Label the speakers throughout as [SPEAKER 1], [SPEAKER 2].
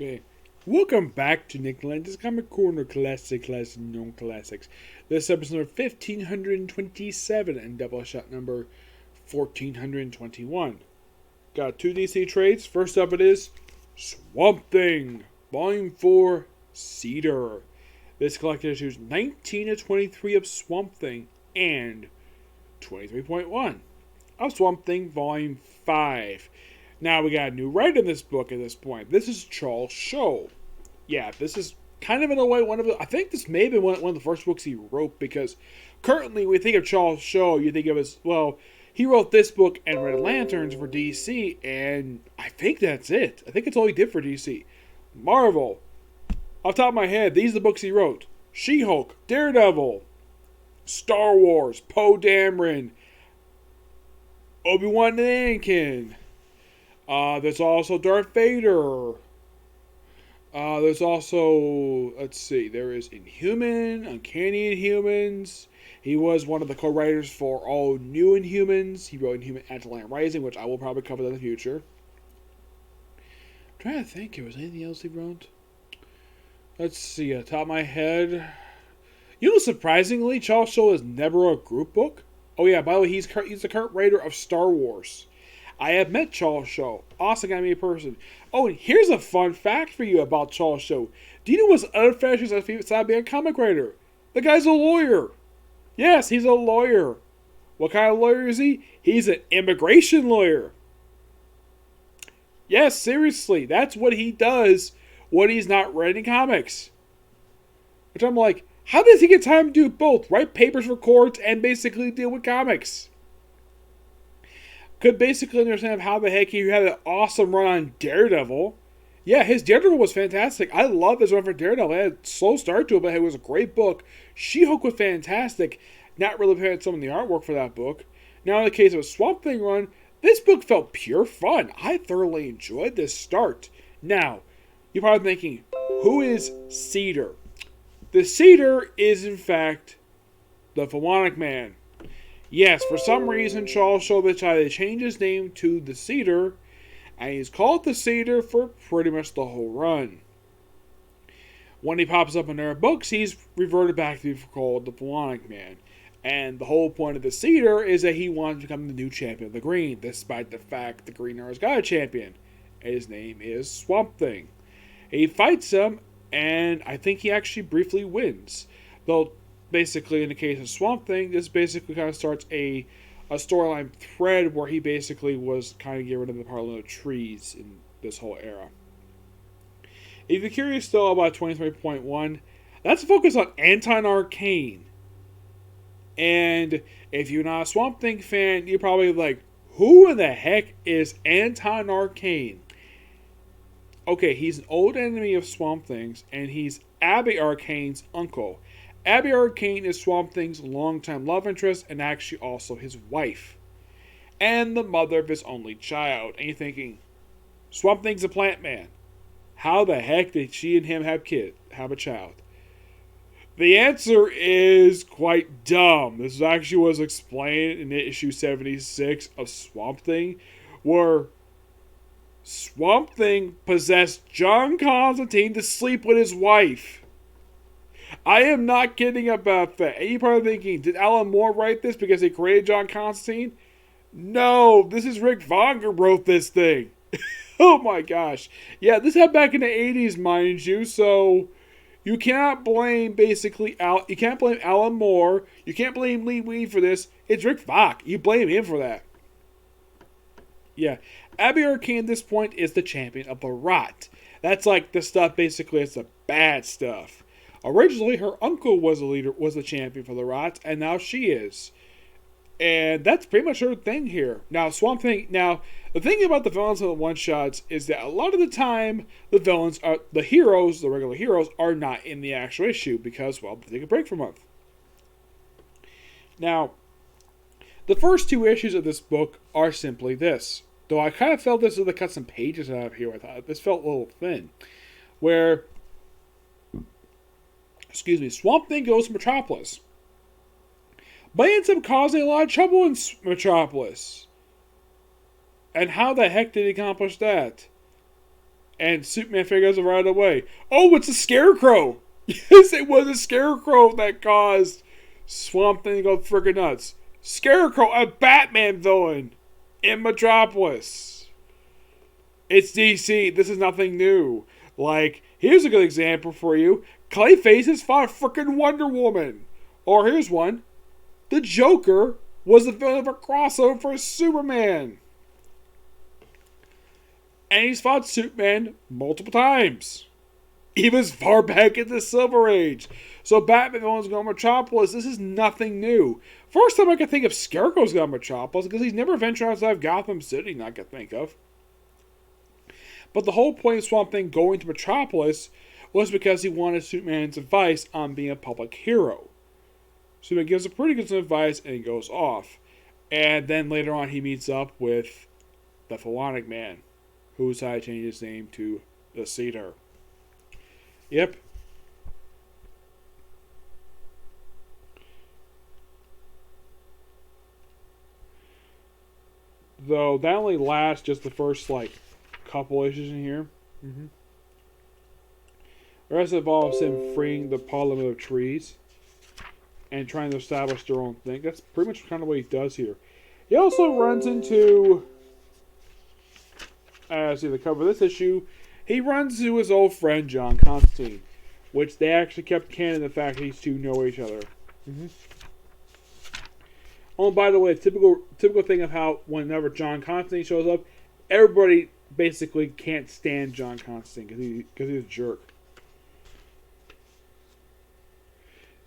[SPEAKER 1] Okay. Welcome back to Nick Lenz's Comic Corner Classic Known Classics. This episode number 1527 and Doubleshot number 1421. Got two DC trades. First up it is Swamp Thing, Volume 4, Cedar. This collected issues 19 to 23 of Swamp Thing and 23.1 of Swamp Thing Volume 5. Now we got a new writer in this book at this point. This is Charles Shaw. Yeah, this is kind of in a way one of the... I think this may have been one of the first books he wrote, because currently when you think of Charles Shaw, you think of as, well, he wrote this book and Red Lanterns for DC, and I think that's it. I think it's all he did for DC. Marvel. Off the top of my head, these are the books he wrote. She-Hulk, Daredevil, Star Wars, Poe Dameron, Obi-Wan Anakin. There's also Darth Vader. There's also, let's see, there is Inhuman, Uncanny Inhumans. He was one of the co-writers for all new Inhumans. He wrote Inhuman Atlantic Rising, which I will probably cover in the future. I'm trying to think, if there was anything else he wrote. Let's see, at the top of my head. You know, surprisingly, Charles Shaw has never wrote a group book. Oh yeah, by the way, he's the current writer of Star Wars. I have met Charles Shaw. Awesome guy, me a person. Oh, and here's a fun fact for you about Charles Shaw. Do you know what's other fashions aside being a comic writer? The guy's a lawyer. Yes, he's a lawyer. What kind of lawyer is he? He's an immigration lawyer. Yes, seriously, that's what he does when he's not writing comics. Which I'm like, how does he get time to do both? Write papers for courts and basically deal with comics? Could basically understand how the heck he had an awesome run on Daredevil. Yeah, his Daredevil was fantastic. I love his run for Daredevil. It had a slow start to it, but it was a great book. She-Hulk was fantastic. Not really had some of the artwork for that book. Now in the case of a Swamp Thing run, this book felt pure fun. I thoroughly enjoyed this start. Now, you're probably thinking, who is Cedar? The Cedar is, in fact, the Philonic Man. Yes, for some reason, Charles Shaw decided to change his name to the Cedar, and he's called the Cedar for pretty much the whole run. When he pops up in their books, he's reverted back to be called the Philonic Man. And the whole point of the Cedar is that he wants to become the new champion of the Green, despite the fact the Green Arrow's got a champion. His name is Swamp Thing. He fights him, and I think he actually briefly wins. Though, basically, in the case of Swamp Thing, this basically kind of starts a storyline thread where he basically was kind of getting rid of the Parliament of Trees in this whole era. If you're curious though about 23.1, that's a focus on Anti-Arcane. And if you're not a Swamp Thing fan, you're probably like, who in the heck is Anti-Arcane? Okay, he's an old enemy of Swamp Thing's, and he's Abby Arcane's uncle. Abby Arcane is Swamp Thing's longtime love interest and actually also his wife. And the mother of his only child. And you're thinking, Swamp Thing's a plant man. How the heck did she and him have a child? The answer is quite dumb. This actually was explained in issue 76 of Swamp Thing, where Swamp Thing possessed John Constantine to sleep with his wife. I am not kidding about that. And you're probably thinking, did Alan Moore write this because he created John Constantine? No, this is Rick Vaughan wrote this thing. Oh my gosh. Yeah, this happened back in the 80s, mind you, so you cannot blame you can't blame Alan Moore, you can't blame Lee Weed for this. It's Rick Vaughan. You blame him for that. Yeah, Abby Arcane at this point is the champion of the Rot. That's like the stuff, basically, it's the bad stuff. Originally, her uncle was the champion for the Rots, and now she is. And that's pretty much her thing here. Now, Swamp Thing. Now, the thing about the villains of the one-shots is that a lot of the time, the regular heroes, are not in the actual issue because, well, they take a break for a month. Now, the first two issues of this book are simply this. Though I kind of felt this as they cut some pages out of here. I thought this felt a little thin. Where Swamp Thing goes to Metropolis. But he ends up causing a lot of trouble in Metropolis. And how the heck did he accomplish that? And Superman figures it right away. Oh, it's a scarecrow! Yes, it was a scarecrow that caused Swamp Thing to go friggin' nuts. Scarecrow, a Batman villain in Metropolis. It's DC. This is nothing new. Like, here's a good example for you. Clayface has fought frickin' Wonder Woman. Or here's one. The Joker was the villain of a crossover for Superman. And he's fought Superman multiple times. Even as far back as the Silver Age. So Batman villains go to Metropolis. This is nothing new. First time I could think of Scarecrow's gone to Metropolis because he's never ventured outside of Gotham City, not I could think of. But the whole point of Swamp Thing going to Metropolis was because he wanted Superman's advice on being a public hero. Superman gives a pretty good advice and he goes off. And then later on he meets up with the Philonic Man, who decided to change his name to the Cedar. Yep. Though that only lasts just the first couple issues in here. The rest involves him freeing the parliament of trees and trying to establish their own thing. That's pretty much kind of what he does here. He also runs into, as in the cover of this issue, he runs into his old friend John Constantine, which they actually kept canon the fact these two know each other. Oh, by the way, typical thing of how whenever John Constantine shows up, everybody basically can't stand John Constantine because he's a jerk.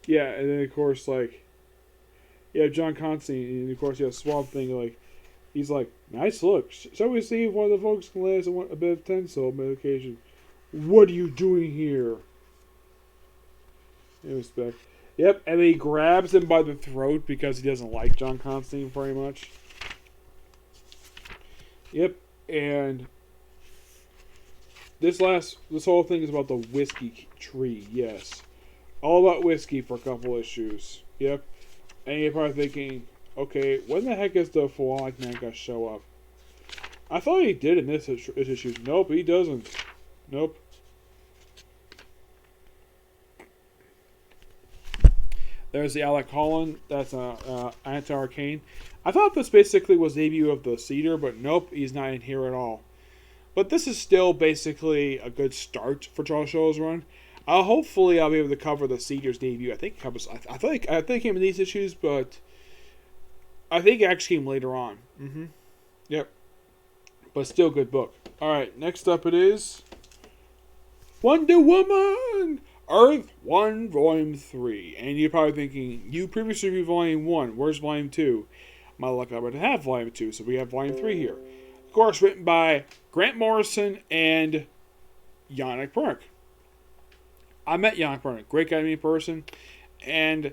[SPEAKER 1] Yeah, and then of course John Constantine, and of course Swamp Thing, he's like, nice look. Shall we see if one of the folks can lay us a bit of Tensol medication? What are you doing here? In respect. Yep, and he grabs him by the throat because he doesn't like John Constantine very much. Yep, and this whole thing is about the whiskey tree, yes. All about whiskey for a couple issues. Yep. And you're probably thinking, okay, when the heck is the Philonic Man going to show up? I thought he did in this issue. Nope, he doesn't. Nope. There's the Alec Holland. That's Anti-Arcane. I thought this basically was the debut of the Cedar, but nope, he's not in here at all. But this is still basically a good start for Charles Schultz's run. Hopefully, I'll be able to cover the Cedar's debut. I think it covers. I think it came in these issues, but I think it actually came later on. Yep. But still, good book. All right, next up it is Wonder Woman, Earth 1, Volume 3. And you're probably thinking, you previously reviewed Volume 1. Where's Volume 2? My luck, I would have Volume 2, so we have Volume 3 here. Of course, written by Grant Morrison and Yannick Perk. I met Yannick Perk, great guy to me in person, and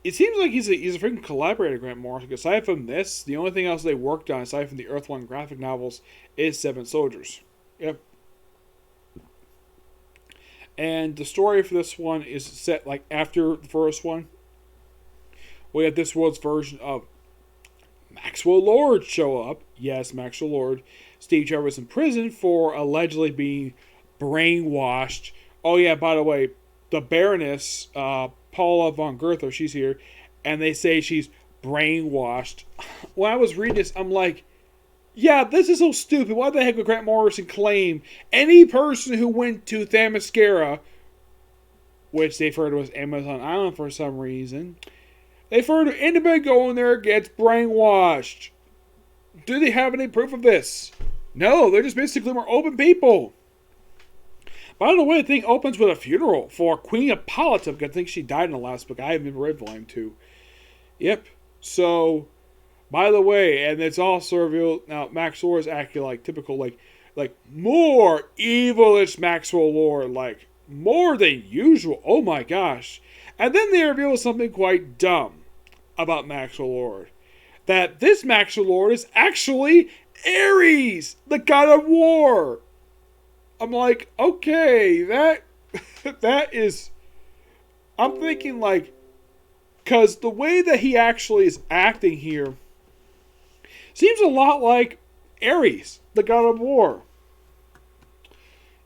[SPEAKER 1] it seems like he's a freaking collaborator, Grant Morrison. Aside from this, the only thing else they worked on, aside from the Earth 1 graphic novels, is Seven Soldiers. Yep. And the story for this one is set after the first one. We have this world's version of Maxwell Lord show up. Yes, Maxwell Lord. Steve Trevor's in prison for allegedly being brainwashed. Oh yeah, by the way, the Baroness, Paula von Goethe, she's here, and they say she's brainwashed. When I was reading this, I'm like, yeah, this is so stupid. Why the heck would Grant Morrison claim any person who went to Themyscira, which they've heard was Amazon Island for some reason, they've heard anybody going there gets brainwashed. Do they have any proof of this? No, they're just basically more open people. By the way, the thing opens with a funeral for Queen Hippolyta, because I think she died in the last book. I haven't read Volume 2. Yep. So, by the way, and it's also revealed, now, Maxwell is acting typical, more evilish Maxwell Lord, more than usual. Oh my gosh. And then they reveal something quite dumb about Maxwell Lord. That this Maxwell Lord is actually Ares, the god of war. I'm like, okay, that is, I'm thinking because the way that he actually is acting here seems a lot like Ares, the god of war.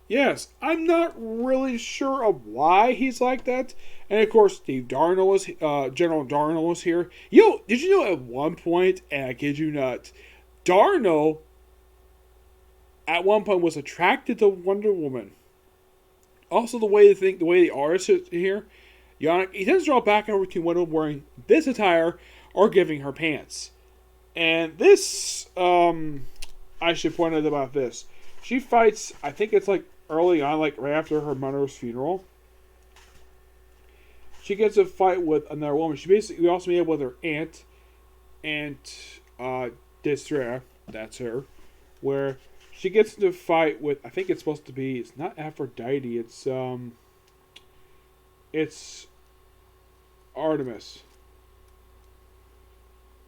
[SPEAKER 1] Yes, I'm not really sure of why he's like that. And of course, Steve Darnell is General Darnell is here. Did you know at one point, and I kid you not, Darnell at one point was attracted to Wonder Woman. Also, the way the artist is here, Yannick, he tends to draw back and forth between Wonder Woman wearing this attire or giving her pants. And this, I should point out about this. She fights, I think it's like early on, like right after her mother's funeral. She gets a fight with another woman. We also meet up with her aunt Destra, that's her, where she gets into a fight with, I think it's supposed to be, it's not Aphrodite, it's Artemis.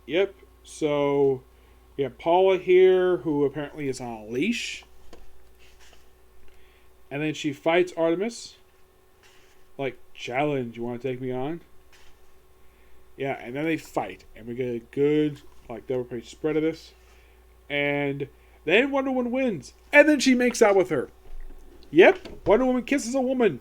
[SPEAKER 1] Yep. So, yeah, Paula here, who apparently is on a leash. And then she fights Artemis. Like, challenge, you want to take me on? Yeah, and then they fight. And we get a good, like, double page spread of this. And then Wonder Woman wins. And then she makes out with her. Yep, Wonder Woman kisses a woman.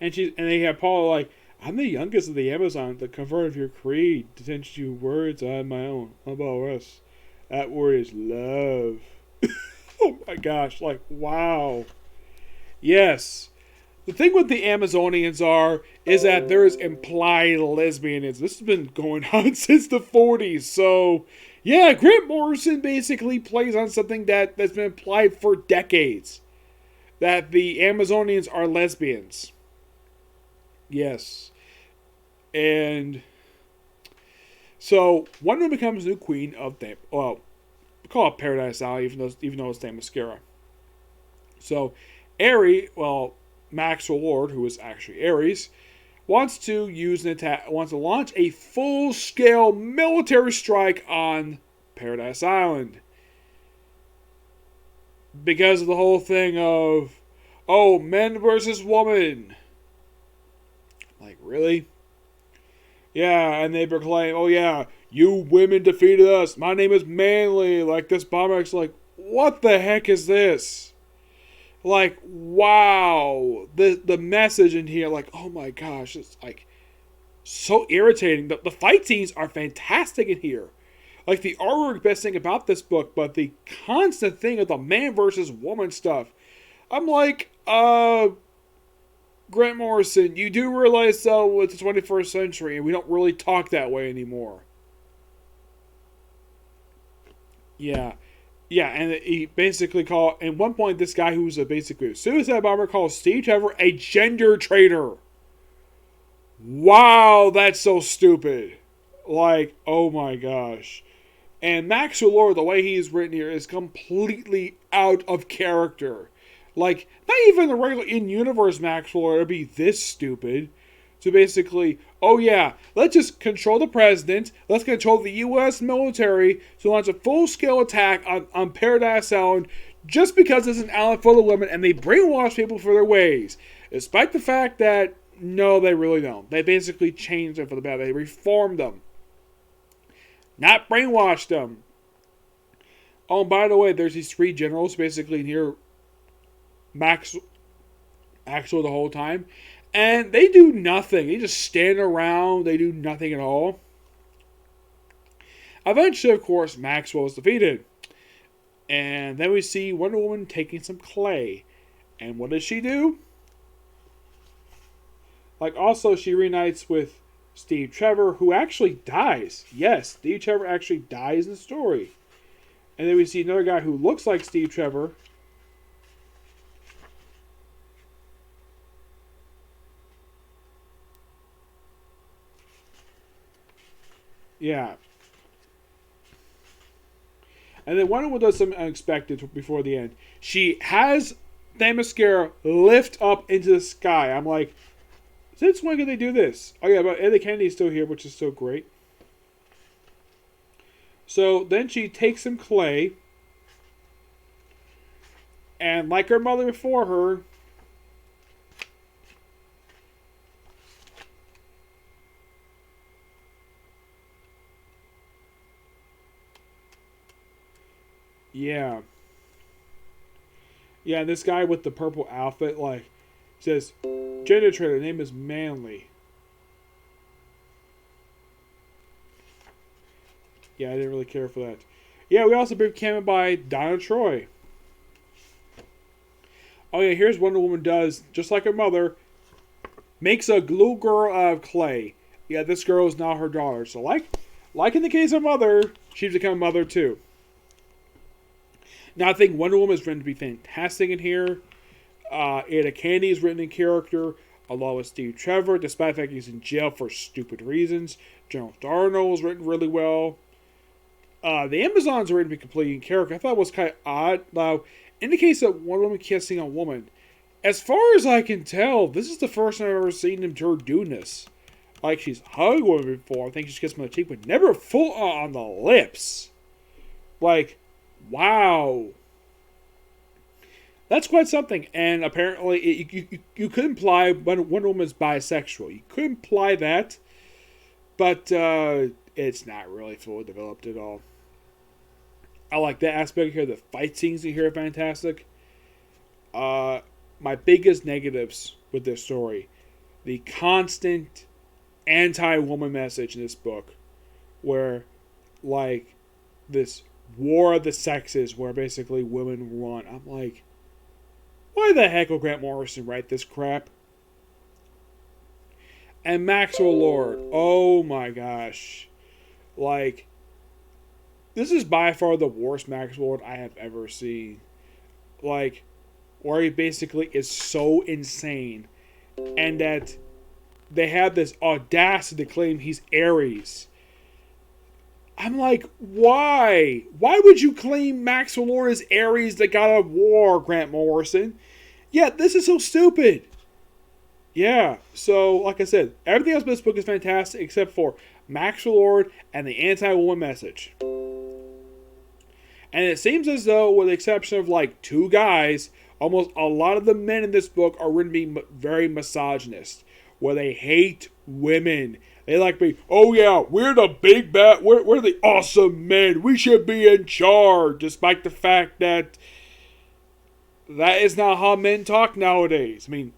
[SPEAKER 1] And they have Paula like, I'm the youngest of the Amazon, the convert of your creed, to teach you words I have my own. How about us? That word is love. Oh my gosh, like, wow. Yes. The thing with the Amazonians is that there is implied lesbianism. This has been going on since the 40s. So, yeah, Grant Morrison basically plays on something that's been implied for decades. That the Amazonians are lesbians. Yes. And so Wonder Woman becomes new queen of we call it Paradise Alley, even though it's Themyscira. So Maxwell Lord, who is actually Ares, wants to launch a full-scale military strike on Paradise Island. Because of the whole thing of, men versus woman. Like, really? Yeah, and they proclaim, you women defeated us. My name is Manly. Like, this bomber's like, what the heck is this? Like, wow. The message in here, like, oh my gosh, it's like so irritating. The fight scenes are fantastic in here. Like, the artwork, best thing about this book, but the constant thing of the man versus woman stuff. I'm like, Grant Morrison, you do realize, though, it's the 21st century, and we don't really talk that way anymore. Yeah. Yeah, and he basically at one point, this guy who's basically a suicide bomber calls Steve Trevor a gender traitor. Wow, that's so stupid. Like, oh my gosh. And Max Allure, the way he's written here, is completely out of character. Like, not even the regular in-universe Max Allure would be this stupid. So basically, let's just control the president. Let's control the U.S. military to launch a full-scale attack on Paradise Island just because it's an island full of women and they brainwash people for their ways. Despite the fact that, no, they really don't. They basically changed them for the better. They reformed them. Not brainwashed them. Oh, and by the way, there's these three generals basically in here. Max, actually, the whole time. And they do nothing. They just stand around. They do nothing at all. Eventually, of course, Maxwell is defeated. And then we see Wonder Woman taking some clay. And what does she do? Like, also, she reunites with Steve Trevor, who actually dies. Yes, Steve Trevor actually dies in the story. And then we see another guy who looks like Steve Trevor. Yeah. And then Wonder Woman does something unexpected before the end. She has Themyscira lift up into the sky. I'm like, since when can they do this? Oh yeah, but Eddie Kennedy's still here, which is so great. So then she takes some clay. And like her mother before her, yeah. Yeah, and this guy with the purple outfit, like, says, gender traitor, name is Manly. Yeah, I didn't really care for that. Yeah, we also been canon by Donna Troy. Oh yeah, here's Wonder Woman does, just like her mother, makes a little girl out of clay. Yeah, this girl is now her daughter. So like in the case of mother, she's become a mother too. Now I think Wonder Woman is written to be fantastic in here. Ada Candy is written in character, along with Steve Trevor, despite the fact he's in jail for stupid reasons. General Darno was written really well. The Amazons are written to be completely in character. I thought it was kind of odd. Now, in the case of Wonder Woman kissing a woman, as far as I can tell, this is the first time I've ever seen her do this. Like, she's hugged a woman before. I think she's kissed him on the cheek, but never full on the lips. Like, wow. That's quite something. And apparently, you could imply Wonder Woman is bisexual. You could imply that. But it's not really fully developed at all. I like that aspect here. The fight scenes in here are fantastic. My biggest negatives with this story, the constant anti-woman message in this book, where, like, this war of the sexes, where basically women run. I'm like, why the heck will Grant Morrison write this crap? And Maxwell Lord, oh my gosh. Like, this is by far the worst Maxwell Lord I have ever seen. Like, where he basically is so insane, and that they have this audacity to claim he's Aries. I'm like, why? Why would you claim Maxwell Lord is Aries that got a war, Grant Morrison? Yeah, this is so stupid. Yeah, so like I said, everything else about this book is fantastic except for Maxwell Lord and the anti-woman message. And it seems as though, with the exception of like two guys, almost a lot of the men in this book are going to be very misogynist, where they hate women. They like to be, oh yeah, we're the big bad, we're the awesome men. We should be in charge, despite the fact that that is not how men talk nowadays. I mean,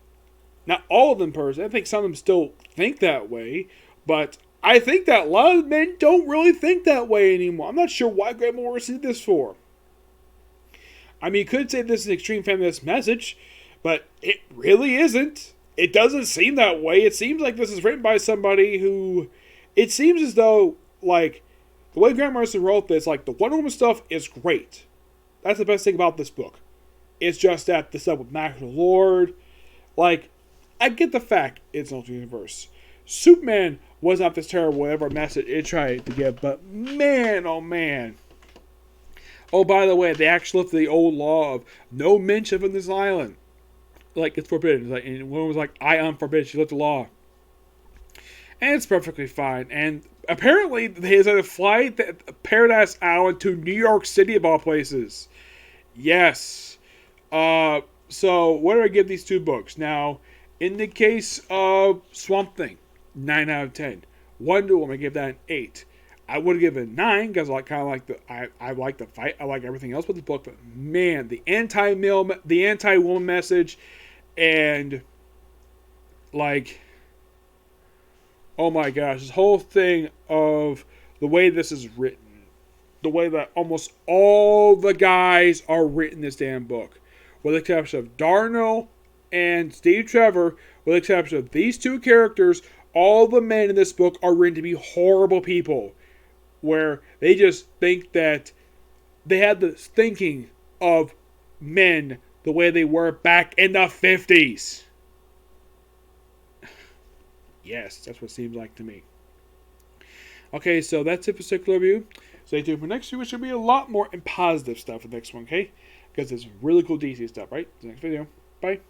[SPEAKER 1] not all of them personally. I think some of them still think that way, but I think that a lot of men don't really think that way anymore. I'm not sure why Grant Morrison did this for. I mean, you could say this is an extreme feminist message, but it really isn't. It doesn't seem that way. It seems like this is written by somebody who... It seems as though, like, the way Grant Morrison wrote this, like, the Wonder Woman stuff is great. That's the best thing about this book. It's just that the stuff with Maxwell Lord, like, I get the fact it's an alternate universe. Superman was not this terrible, whatever message it tried to give, but man, oh man. Oh, by the way, they actually lifted the old law of no mention of this island. Like, it's forbidden. Like, and one was like, I am forbidden. She lifted the law. And it's perfectly fine. And apparently, there's a flight Paradise Island to New York City, of all places. Yes. So, what do I give these two books? Now, in the case of Swamp Thing, 9 out of 10. Wonder Woman, I give that an 8. I would give it a 9 because I like the fight. I like everything else with the book. But man, the anti-woman message, and like, oh my gosh, this whole thing of the way this is written, the way that almost all the guys are written in this damn book, with the exception of Darno and Steve Trevor, with the exception of these two characters, all the men in this book are written to be horrible people, where they just think that they had the thinking of men the way they were back in the 50s. Yes, that's what it seems like to me. Okay, so that's it for Cyclo Review. Stay tuned for next week, which should be a lot more and positive stuff for the next one, okay? Because it's really cool DC stuff, right? The next video. Bye.